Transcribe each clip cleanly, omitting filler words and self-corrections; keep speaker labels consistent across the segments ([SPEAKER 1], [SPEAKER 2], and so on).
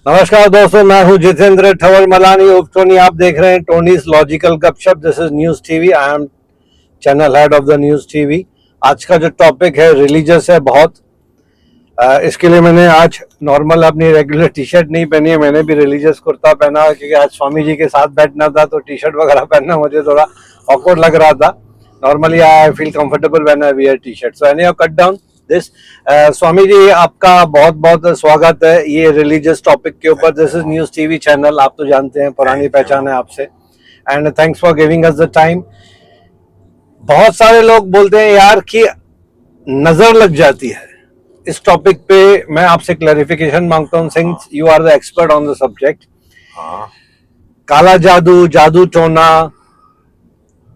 [SPEAKER 1] नमस्कार दोस्तों, मैं हूं जितेंद्र ठवर मलानी उर्फ टोनी। आप देख रहे हैं टोनीज लॉजिकल गपशप। This is news TV. I am channel head of the news TV. आज का जो टॉपिक है रिलीजियस है बहुत। इसके लिए मैंने आज नॉर्मल अपनी रेगुलर टी शर्ट नहीं पहनी है, मैंने भी रिलीजियस कुर्ता पहना है क्योंकि आज स्वामी जी के साथ बैठना था, तो टी शर्ट वगैरह पहनना मुझे थोड़ा ऑकवर्ड लग रहा था। Normally I feel comfortable when I wear T shirt. So anyhow cut down this. Swami ji, आपका बहुत बहुत स्वागत है ये रिलीजियस टॉपिक के ऊपर। This is news TV channel, आप तो जानते हैं, पुरानी पहचान है आपसे। And thanks for giving us the time. बहुत सारे लोग बोलते हैं यार कि नजर लग जाती है। इस टॉपिक पे मैं आपसे क्लैरिफिकेशन मांगता हूँ, since you are the expert on the subject. काला जादू, जादू टोना,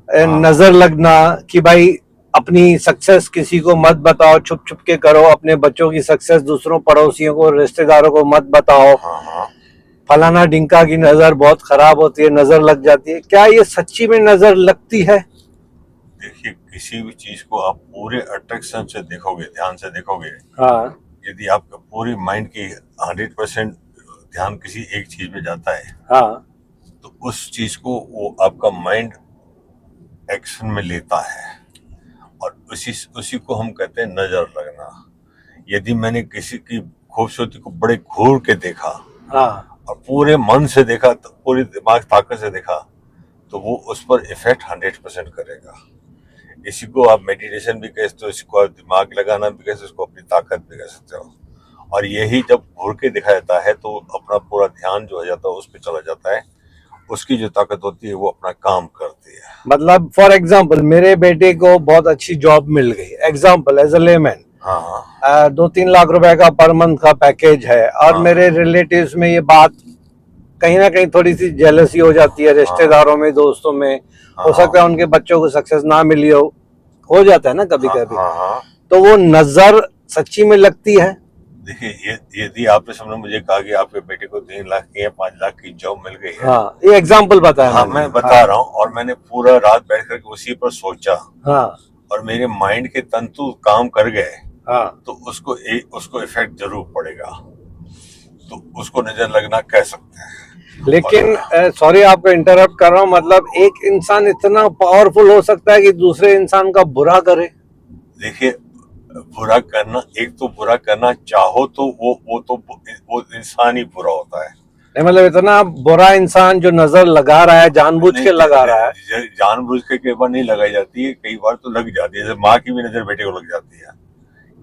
[SPEAKER 1] नजर लगना, कि भाई अपनी सक्सेस किसी को मत बताओ, छुप छुप के करो। अपने बच्चों की सक्सेस दूसरों पड़ोसियों को, रिश्तेदारों को मत बताओ। फलाना डिंका की नजर बहुत खराब होती है, नजर लग जाती है। क्या ये सच्ची में नजर लगती है?
[SPEAKER 2] देखिए, किसी भी चीज को आप पूरे अट्रैक्शन से देखोगे, ध्यान से देखोगे,
[SPEAKER 1] हाँ,
[SPEAKER 2] यदि आपका पूरी माइंड की 100% ध्यान किसी एक चीज में जाता है,
[SPEAKER 1] हाँ,
[SPEAKER 2] तो उस चीज को वो आपका माइंड एक्शन में लेता है, और उसी को हम कहते हैं नजर लगना। यदि मैंने किसी की खूबसूरती को बड़े घूर के देखा,
[SPEAKER 1] हाँ,
[SPEAKER 2] और पूरे मन से देखा, तो पूरी दिमाग ताकत से देखा, तो वो उस पर इफेक्ट 100% करेगा। इसी को आप मेडिटेशन भी कह सकते हो, इसको आप दिमाग लगाना भी कह सकते हो, इसको अपनी ताकत भी कह सकते हो। और यही जब घूर के दिखा जाता है तो अपना पूरा ध्यान जो हो जाता है उस पर चला जाता है, उसकी जो ताकत होती है वो अपना काम करती है।
[SPEAKER 1] मतलब फॉर एग्जाम्पल मेरे बेटे को बहुत अच्छी जॉब मिल गई, एग्जाम्पल एज अ लेमैन।
[SPEAKER 2] हाँ,
[SPEAKER 1] 2-3 लाख रुपए का पर मंथ का पैकेज है, और
[SPEAKER 2] हाँ,
[SPEAKER 1] मेरे रिलेटिव्स में ये बात कहीं ना कहीं थोड़ी सी जेलसी हो जाती है, रिश्तेदारों में, दोस्तों में। हो सकता है उनके बच्चों को सक्सेस ना मिली हो जाता है ना कभी कभी।
[SPEAKER 2] हाँ।
[SPEAKER 1] तो वो नजर सच्ची में लगती है?
[SPEAKER 2] देखिए, यदि आपने सामने मुझे कहा कि आपके बेटे को 3 लाख की या 5 लाख की जॉब मिल गई है,
[SPEAKER 1] हाँ, ये एग्जाम्पल बताया
[SPEAKER 2] हाँ,
[SPEAKER 1] मैंने।
[SPEAKER 2] मैं बता रहा हूँ, और मैंने पूरा रात बैठ करके उसी पर सोचा,
[SPEAKER 1] हाँ,
[SPEAKER 2] और मेरे माइंड के तंतु काम कर गए,
[SPEAKER 1] हाँ,
[SPEAKER 2] तो उसको इफेक्ट जरूर पड़ेगा, तो उसको नजर लगना कह सकते हैं।
[SPEAKER 1] लेकिन सॉरी आपको इंटरप्ट कर रहा हूँ, मतलब एक इंसान इतना पावरफुल हो सकता है कि दूसरे इंसान का बुरा करे?
[SPEAKER 2] देखिए, बुरा करना, एक तो बुरा करना चाहो तो वो इंसान ही बुरा होता है।
[SPEAKER 1] नहीं, मतलब इतना बुरा इंसान जो नजर लगा रहा है, जानबूझ के लगा रहा है।
[SPEAKER 2] जानबूझ के कई बार नहीं लगाई जाती है, कई बार तो लग जाती है। जैसे माँ की भी नजर बेटे को लग जाती है,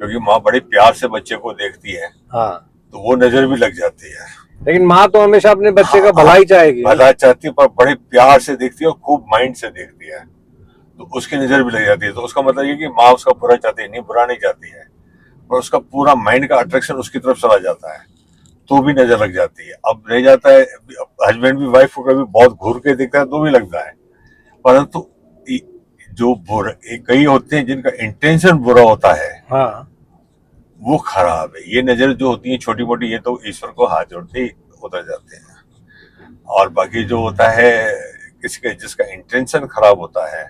[SPEAKER 2] क्योंकि माँ बड़े प्यार से बच्चे को देखती है,
[SPEAKER 1] हाँ,
[SPEAKER 2] तो वो नजर भी लग जाती है।
[SPEAKER 1] लेकिन माँ तो हमेशा अपने बच्चे का भला ही चाहेगी।
[SPEAKER 2] भला चाहती है, पर बड़े प्यार से देखती है और खूब माइंड से देखती है, तो उसकी नजर भी लग जाती है। तो उसका मतलब ये कि माँ उसका बुरा चाहती है, नहीं, बुरा नहीं चाहती है, पर उसका पूरा माइंड का अट्रैक्शन उसकी तरफ चला जाता है, तो भी नजर लग जाती है। अब रह जाता है, हस्बैंड भी वाइफ को कभी बहुत घूर के देखता है तो भी लगता है, परंतु जो बुरा, कई होते हैं जिनका इंटेंशन बुरा होता है,
[SPEAKER 1] हाँ,
[SPEAKER 2] वो खराब है। ये नजर जो होती है छोटी मोटी, ये तो ईश्वर को हाथ जोड़ते ही उतर जाते हैं। और बाकी जो होता है, जिसका इंटेंशन खराब होता है,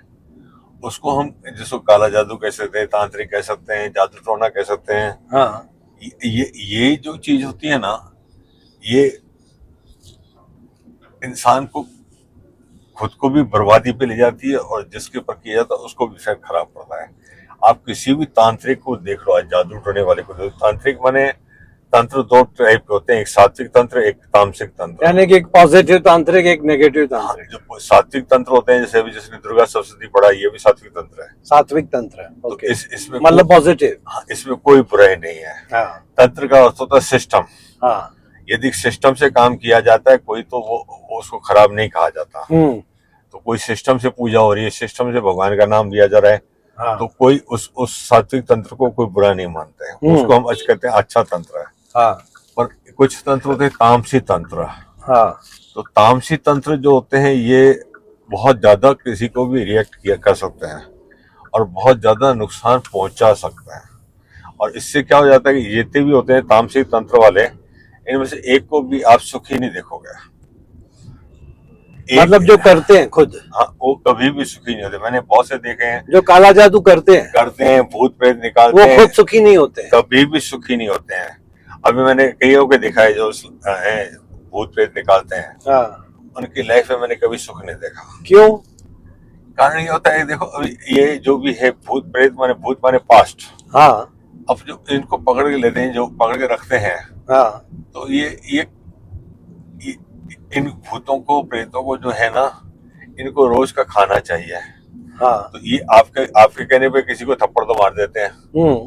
[SPEAKER 2] उसको हम, जिसको काला जादू कह सकते हैं, तांत्रिक कह सकते हैं, जादू टोना कह सकते हैं।
[SPEAKER 1] हाँ,
[SPEAKER 2] ये जो चीज होती है ना, ये इंसान को, खुद को भी बर्बादी पे ले जाती है, और जिसके ऊपर किया जाता है उसको भी इफेक्ट खराब पड़ता है। आप किसी भी तांत्रिक को देख लो, आज जादू टोने वाले को देखो। तांत्रिक माने, तंत्र 2 टाइप के होते हैं, एक सात्विक तंत्र, एक तामसिक तंत्र।
[SPEAKER 1] यानी कि एक पॉजिटिव तांत्रिक, एक नेगेटिव तांत्रिक।
[SPEAKER 2] जो सात्विक तंत्र होते हैं, जैसे जिसने दुर्गा सप्तशती पढ़ा, ये भी सात्विक तंत्र है,
[SPEAKER 1] सात्विक तंत्र है।
[SPEAKER 2] तो
[SPEAKER 1] ओके,
[SPEAKER 2] इसमें
[SPEAKER 1] मतलब पॉजिटिव।
[SPEAKER 2] इसमें कोई बुराई नहीं है।
[SPEAKER 1] हाँ,
[SPEAKER 2] तंत्र का अर्थ होता है सिस्टम।
[SPEAKER 1] हाँ,
[SPEAKER 2] यदि सिस्टम से काम किया जाता है कोई, तो वो उसको खराब नहीं कहा जाता। तो कोई सिस्टम से पूजा हो रही है, सिस्टम से भगवान का नाम लिया जा रहा है,
[SPEAKER 1] हाँ,
[SPEAKER 2] तो कोई उस सात्विक तंत्र को कोई बुरा नहीं मानते हैं, उसको हम आज कहते हैं अच्छा तंत्र है।
[SPEAKER 1] हाँ,
[SPEAKER 2] पर कुछ तंत्र होते हैं तामसी तंत्र।
[SPEAKER 1] हाँ,
[SPEAKER 2] तो तामसी तंत्र जो होते हैं, ये बहुत ज्यादा किसी को भी रिएक्ट कर सकते हैं, और बहुत ज्यादा नुकसान पहुंचा सकते हैं। और इससे क्या हो जाता है कि जितने भी होते हैं तामसिक तंत्र वाले, इनमें से एक को भी आप सुखी नहीं देखोगे।
[SPEAKER 1] मतलब जो करते हैं खुद,
[SPEAKER 2] हाँ, वो कभी भी सुखी नहीं होते। मैंने बहुत से देखे हैं,
[SPEAKER 1] जो काला जादू करते हैं,
[SPEAKER 2] भूत प्रेत निकालते
[SPEAKER 1] वो
[SPEAKER 2] हैं,
[SPEAKER 1] खुद सुखी नहीं होते हैं।
[SPEAKER 2] कभी भी सुखी नहीं होते हैं। अभी मैंने कईयों को देखा है जो हैं भूत प्रेत निकालते हैं,
[SPEAKER 1] हाँ।
[SPEAKER 2] उनकी लाइफ में मैंने कभी सुख नहीं देखा।
[SPEAKER 1] क्यों?
[SPEAKER 2] कारण ये होता है, देखो अभी ये जो भी है भूत प्रेत माने भूत माने पास्ट।
[SPEAKER 1] हाँ
[SPEAKER 2] अब जो इनको पकड़ के लेते हैं, जो पकड़ के रखते हैं,
[SPEAKER 1] हाँ
[SPEAKER 2] तो ये इन भूतों को प्रेतों को जो है ना, इनको रोज का खाना चाहिए।
[SPEAKER 1] हाँ।
[SPEAKER 2] तो ये आपके आपके कहने पे किसी को थप्पड़ तो मार देते हैं।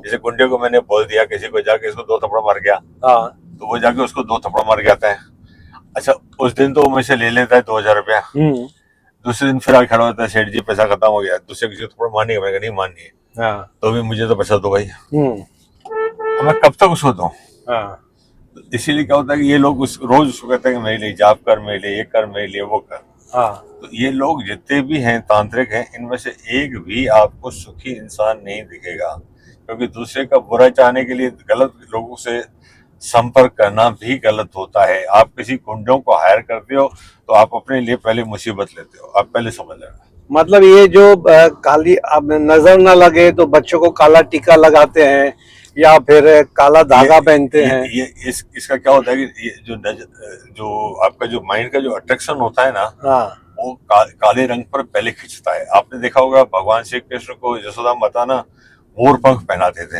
[SPEAKER 2] जैसे गुंडे को मैंने बोल दिया, किसी को जाके इसको 2 थप्पड़ मार गया,
[SPEAKER 1] हाँ।
[SPEAKER 2] तो वो जाके उसको 2 थप्पड़ मार के आता है। अच्छा, उस दिन तो वो मुझसे ले लेता है 2000 रुपया। दूसरे दिन फिर आके खड़ा होता है, सेठ जी पैसा खत्म हो गया, दूसरे किसी को थप्पड़ मारनी है, मैंने कहा नहीं मारनी है।
[SPEAKER 1] हाँ।
[SPEAKER 2] तो भी मुझे तो पैसा दो भाई। अब मैं कब तक उसको दूं?
[SPEAKER 1] हाँ।
[SPEAKER 2] तो इसीलिए क्या होता है कि ये लोग रोज उसको कहते हैं कि मेरे लिए जाप कर, मेरे लिए ये कर, मेरे लिए वो कर।
[SPEAKER 1] हाँ।
[SPEAKER 2] तो ये लोग जितने भी हैं तांत्रिक हैं, इनमें से एक भी आपको सुखी इंसान नहीं दिखेगा, क्योंकि दूसरे का बुरा चाहने के लिए गलत लोगों से संपर्क करना भी गलत होता है। आप किसी गुंडों को हायर करते हो तो आप अपने लिए पहले मुसीबत लेते हो, आप पहले समझ लेना।
[SPEAKER 1] मतलब ये जो काली अब नजर न लगे तो बच्चों को काला टीका लगाते हैं या फिर काला धागा पहनते हैं।
[SPEAKER 2] इसका क्या होता है कि ये जो आपका जो माइंड का जो अट्रैक्शन होता है ना,
[SPEAKER 1] हाँ।
[SPEAKER 2] वो काले रंग पर पहले खींचता है। आपने देखा होगा भगवान श्री कृष्ण को यशोदा माता ना मोर पंख पहनाते थे।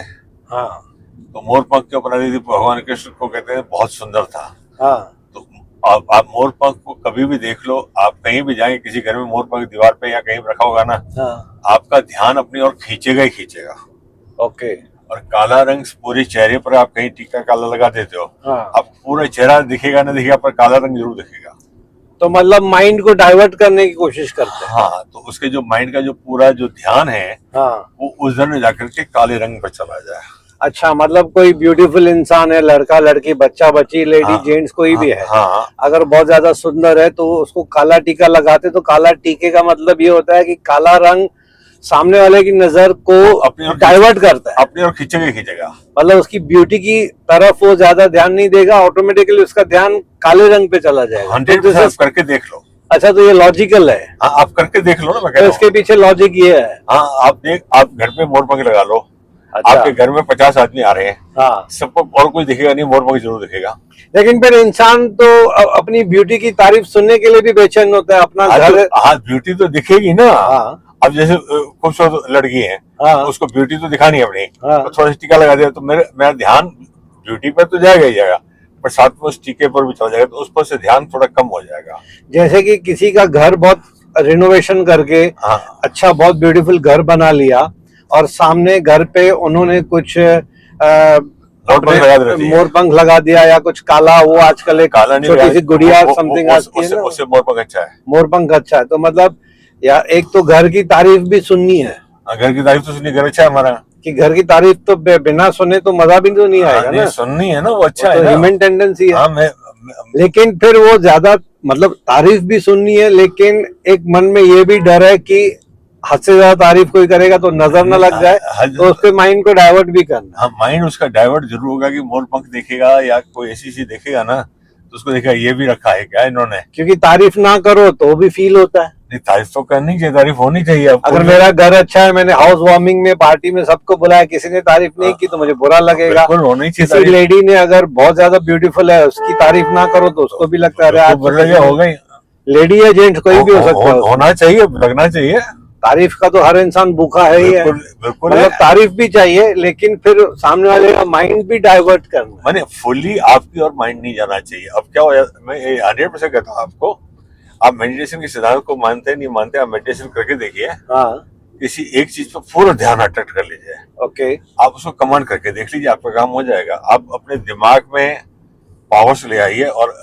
[SPEAKER 1] हाँ।
[SPEAKER 2] तो मोर पंख क्यों पहनाती थी? भगवान कृष्ण को कहते हैं बहुत सुंदर था।
[SPEAKER 1] हाँ।
[SPEAKER 2] तो आप मोर पंख को कभी भी देख लो, आप कहीं भी जाएंगे, किसी घर में मोर पंख दीवार पे या कहीं रखा होगा ना,
[SPEAKER 1] हाँ।
[SPEAKER 2] आपका ध्यान अपनी ओर खींचेगा ही खींचेगा।
[SPEAKER 1] ओके।
[SPEAKER 2] और काला रंग पूरे चेहरे पर, आप कहीं टीका काला लगा देते हो,
[SPEAKER 1] हाँ।
[SPEAKER 2] आप पूरा चेहरा दिखेगा ना दिखेगा, पर काला रंग जरूर दिखेगा।
[SPEAKER 1] तो मतलब माइंड को डाइवर्ट करने की कोशिश करते हैं।
[SPEAKER 2] हाँ, तो उसके जो माइंड का जो पूरा जो ध्यान है,
[SPEAKER 1] हाँ।
[SPEAKER 2] वो उस दिन जाकर के काले रंग पर चला जाए।
[SPEAKER 1] अच्छा, मतलब कोई ब्यूटीफुल इंसान है, लड़का लड़की बच्चा बच्ची लेडी जेंट्स कोई भी है,
[SPEAKER 2] हाँ,
[SPEAKER 1] अगर बहुत ज्यादा सुंदर है तो उसको काला टीका लगाते, तो काला टीके का मतलब ये होता है कि काला रंग सामने वाले की नजर को
[SPEAKER 2] अपनी ओर
[SPEAKER 1] डाइवर्ट करता है,
[SPEAKER 2] अपनी ओर खींचेगा ही खींचेगा।
[SPEAKER 1] मतलब उसकी ब्यूटी की तरफ वो ज्यादा ध्यान नहीं देगा, ऑटोमेटिकली उसका ध्यान काले रंग पे चला जाएगा।
[SPEAKER 2] 100% आप करके देख लो।
[SPEAKER 1] अच्छा, तो ये लॉजिकल है।
[SPEAKER 2] हाँ, आप करके देख लो ना, मैं कह
[SPEAKER 1] तो
[SPEAKER 2] रहा हूँ।
[SPEAKER 1] इसके पीछे लॉजिक ये है।
[SPEAKER 2] हाँ, आप घर पे मोर पंख लगा लो।
[SPEAKER 1] अच्छा।
[SPEAKER 2] आपके घर में 50 आदमी आ रहे हैं,
[SPEAKER 1] हाँ।
[SPEAKER 2] सबको और कोई दिखेगा नहीं, मोर पंख जरूर दिखेगा।
[SPEAKER 1] लेकिन फिर इंसान तो अपनी ब्यूटी की तारीफ सुनने के लिए भी बेचैन होता है। अपना घर,
[SPEAKER 2] हाँ, ब्यूटी तो दिखेगी ना।
[SPEAKER 1] हाँ।
[SPEAKER 2] अब जैसे खूबसूरत लड़की है,
[SPEAKER 1] हाँ।
[SPEAKER 2] उसको ब्यूटी तो दिखानी है अपनी,
[SPEAKER 1] हाँ।
[SPEAKER 2] तो थोड़ा सा टीका लगा दिया तो मेरा ध्यान ब्यूटी पर तो जाएगा ही जाएगा, पर साथ में उस टीके पर भी चला जाएगा, तो उस पर से ध्यान थोड़ा कम हो जाएगा।
[SPEAKER 1] जैसे कि किसी का घर बहुत रिनोवेशन करके
[SPEAKER 2] हाँ,
[SPEAKER 1] अच्छा बहुत ब्यूटीफुल घर बना लिया और सामने घर पे उन्होंने कुछ मोर पंख लगा दिया या कुछ काला, वो आजकल एक
[SPEAKER 2] काला नहीं,
[SPEAKER 1] छोटी सी गुड़िया समथिंग
[SPEAKER 2] उससे मोर पंख अच्छा है।
[SPEAKER 1] मोर पंख अच्छा है। तो मतलब या एक तो घर की तारीफ भी सुननी है।
[SPEAKER 2] घर की तारीफ तो सुननी, घर अच्छा है हमारा।
[SPEAKER 1] कि घर की तारीफ तो बिना सुने तो मजा भी तो नहीं आएगा ना।
[SPEAKER 2] सुननी है ना, वो अच्छा है,
[SPEAKER 1] ह्यूमन टेंडेंसी है।
[SPEAKER 2] हाँ,
[SPEAKER 1] लेकिन फिर वो ज्यादा मतलब तारीफ भी सुननी है, लेकिन एक मन में ये भी डर है कि हद से ज्यादा तारीफ कोई करेगा तो नजर न लग जाए, तो उसके माइंड को डाइवर्ट भी करना।
[SPEAKER 2] हाँ, माइंड उसका डाइवर्ट जरूर होगा कि मोर पंख देखेगा या कोई ऐसी चीज देखेगा ना, तो उसको देखा ये भी रखा है क्या इन्होंने।
[SPEAKER 1] क्योंकि तारीफ ना करो तो भी फील होता है।
[SPEAKER 2] नहीं, तारीफ तो करनी चाहिए, तारीफ होनी चाहिए।
[SPEAKER 1] अगर मेरा घर अच्छा है, मैंने हाउस वार्मिंग में पार्टी में सबको बुलाया, किसी ने तारीफ नहीं की तो मुझे बुरा लगेगा।
[SPEAKER 2] होनी चाहिए।
[SPEAKER 1] किसी लेडी ने अगर बहुत ज्यादा ब्यूटीफुल है, उसकी तारीफ ना करो तो उसको भी लगता है
[SPEAKER 2] होगा ही।
[SPEAKER 1] लेडी या जेंट्स कोई भी हो सकता है,
[SPEAKER 2] होना चाहिए, लगना चाहिए।
[SPEAKER 1] तारीफ का तो हर इंसान भूखा है ही है।
[SPEAKER 2] बिल्कुल,
[SPEAKER 1] मतलब तारीफ भी चाहिए, लेकिन फिर सामने वाले का माइंड भी डाइवर्ट करना।
[SPEAKER 2] मैंने फुल्ली आपकी और माइंड नहीं जाना चाहिए। अब क्या हो, मैं 100% कहता हूँ आपको, आप मेडिटेशन के सिद्धांत को मानते नहीं मानते, आप मेडिटेशन करके देखिए।
[SPEAKER 1] हाँ। किसी
[SPEAKER 2] एक चीज पर पूरा ध्यान अट्रैक्ट कर लीजिए।
[SPEAKER 1] ओके।
[SPEAKER 2] आप उसको कमांड करके देख लीजिए, आपका काम हो जाएगा। आप अपने दिमाग में पावर्स ले आइए और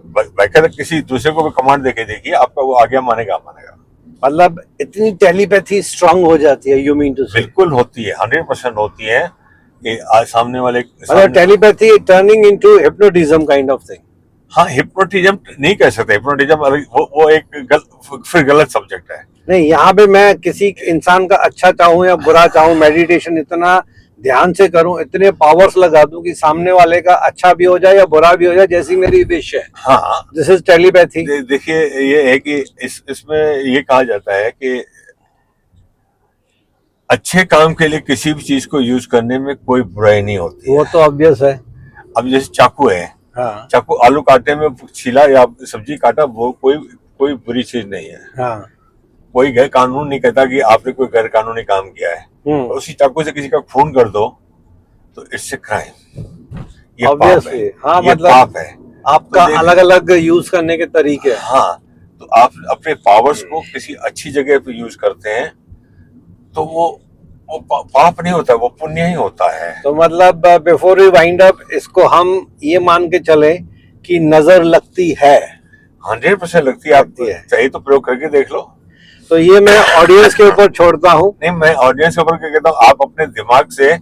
[SPEAKER 2] बाकायदा किसी दूसरे को भी कमांड देके देखिए, आपका वो आगे मानेगा।
[SPEAKER 1] मतलब इतनी टेलीपैथी स्ट्रांग हो जाती है, यू मीन टू से?
[SPEAKER 2] बिल्कुल होती है, 100% होती है कि आज सामने वाले
[SPEAKER 1] मतलब telepathy turning into hypnotism kind of thing.
[SPEAKER 2] हाँ, हिप्नोटिज्म नहीं कह सकते, हिप्नोटिज्म वो एक फिर गलत सब्जेक्ट है।
[SPEAKER 1] नहीं, यहाँ पे मैं किसी इंसान का अच्छा चाहूँ या बुरा चाहूँ, मेडिटेशन इतना ध्यान से करूं, इतने पावर्स लगा दूं कि सामने वाले का अच्छा भी हो जाए या बुरा भी हो जाए, जैसी मेरी विश है।
[SPEAKER 2] हाँ,
[SPEAKER 1] दिस इज टेलीपैथी।
[SPEAKER 2] देखिए, ये है कि इसमें ये कहा जाता है कि अच्छे काम के लिए किसी भी चीज को यूज करने में कोई बुराई नहीं होती।
[SPEAKER 1] वो तो ऑब्वियस है।
[SPEAKER 2] अब जैसे चाकू है,
[SPEAKER 1] हाँ
[SPEAKER 2] चाकू आलू काटे में छीला या सब्जी काटा, वो कोई बुरी चीज नहीं है।
[SPEAKER 1] हाँ।
[SPEAKER 2] कोई गैर कानून नहीं कहता कि आपने कोई गैर कानूनी काम किया है। उसी चाकू से किसी का खून कर दो तो इट्स ए क्राइम, ये पाप
[SPEAKER 1] ऑब्वियसली।
[SPEAKER 2] है।
[SPEAKER 1] हाँ
[SPEAKER 2] ये
[SPEAKER 1] मतलब
[SPEAKER 2] पाप है।
[SPEAKER 1] आपका
[SPEAKER 2] तो
[SPEAKER 1] अलग अलग यूज करने के तरीके हैं।
[SPEAKER 2] हाँ, तो आप अपने पावर्स को किसी अच्छी जगह पे यूज करते हैं तो वो पाप नहीं होता, वो पुण्य ही होता है।
[SPEAKER 1] तो मतलब बिफोर वी वाइंड अप, इसको हम ये मान के चले कि नजर लगती है।
[SPEAKER 2] 100% लगती है। आप चाहिए तो प्रयोग करके देख लो।
[SPEAKER 1] तो ये मैं ऑडियंस के ऊपर छोड़ता हूँ।
[SPEAKER 2] नहीं, मैं ऑडियंस के ऊपर क्या कहता हूँ, आप अपने दिमाग से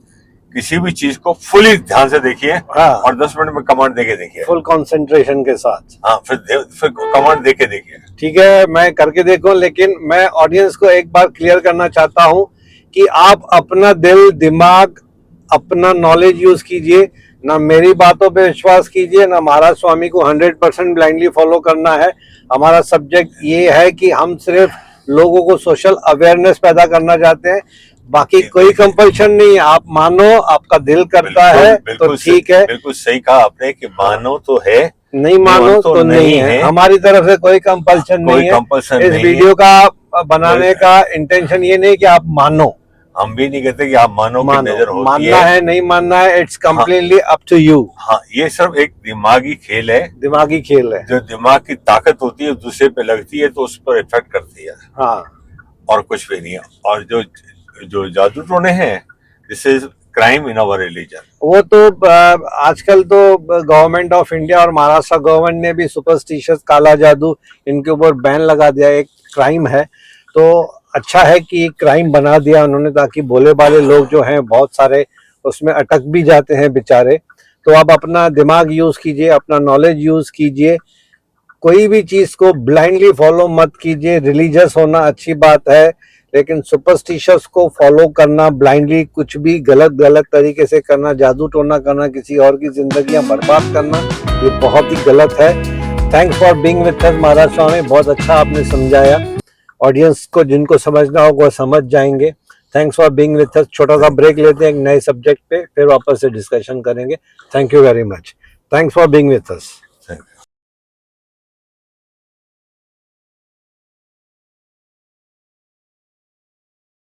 [SPEAKER 2] किसी भी चीज को फुली ध्यान से देखिए।
[SPEAKER 1] हाँ।
[SPEAKER 2] और 10 मिनट में कमांड देके देखिए,
[SPEAKER 1] फुल कंसंट्रेशन के साथ।
[SPEAKER 2] हाँ, फिर कमांड देके देखिए।
[SPEAKER 1] ठीक है, मैं करके देखूं, लेकिन मैं ऑडियंस को एक बार क्लियर करना चाहता हूं कि आप अपना दिल, दिमाग, अपना नॉलेज यूज कीजिए, ना मेरी बातों पे विश्वास कीजिए, ना महाराज स्वामी को 100% ब्लाइंडली फॉलो करना है। हमारा सब्जेक्ट ये है कि हम सिर्फ लोगों को सोशल अवेयरनेस पैदा करना चाहते हैं, बाकी कोई कंपल्शन नहीं है। आप मानो, आपका दिल करता है तो ठीक है।
[SPEAKER 2] बिल्कुल सही कहा आपने कि मानो तो है,
[SPEAKER 1] नहीं मानो तो नहीं है। हमारी तरफ से कोई कंपल्शन नहीं है। इस वीडियो का बनाने का इंटेंशन ये नहीं कि आप मानो,
[SPEAKER 2] हम भी नहीं कहते कि आप मानो की नजर होती
[SPEAKER 1] मानना है नहीं मानना है, it's completely up to you.
[SPEAKER 2] हाँ, ये सिर्फ एक दिमागी खेल है।
[SPEAKER 1] दिमागी खेल है।
[SPEAKER 2] जो दिमाग की ताकत होती है दूसरे पे लगती है तो उस पर इफेक्ट करती है।
[SPEAKER 1] हाँ,
[SPEAKER 2] और कुछ भी नहीं है। और जो जादू टोने हैं, this is crime in our religion.
[SPEAKER 1] वो तो आजकल तो गवर्नमेंट ऑफ इंडिया और महाराष्ट्र गवर्नमेंट ने भी सुपरस्टिशियस, काला जादू, इनके ऊपर बैन लगा दिया। एक क्राइम है, तो अच्छा है कि क्राइम बना दिया उन्होंने, ताकि भोले भाले लोग जो हैं बहुत सारे उसमें अटक भी जाते हैं बेचारे। तो आप अपना दिमाग यूज कीजिए, अपना नॉलेज यूज कीजिए, कोई भी चीज को ब्लाइंडली फॉलो मत कीजिए। रिलीजियस होना अच्छी बात है, लेकिन सुपरस्टिशियस को फॉलो करना, ब्लाइंडली कुछ भी गलत तरीके से करना, जादू टोना करना, किसी और की जिंदगियां बर्बाद करना, ये बहुत ही गलत है। Thanks for being with us Maharaj Swami, बहुत अच्छा आपने समझाया। ऑडियंस को जिनको समझना होगा वो समझ जाएंगे। थैंक्स फॉर बीइंग विद अस। छोटा सा ब्रेक लेते हैं एक नए सब्जेक्ट पे, फिर वापस से डिस्कशन करेंगे। Thank you very much. Thanks for being with us.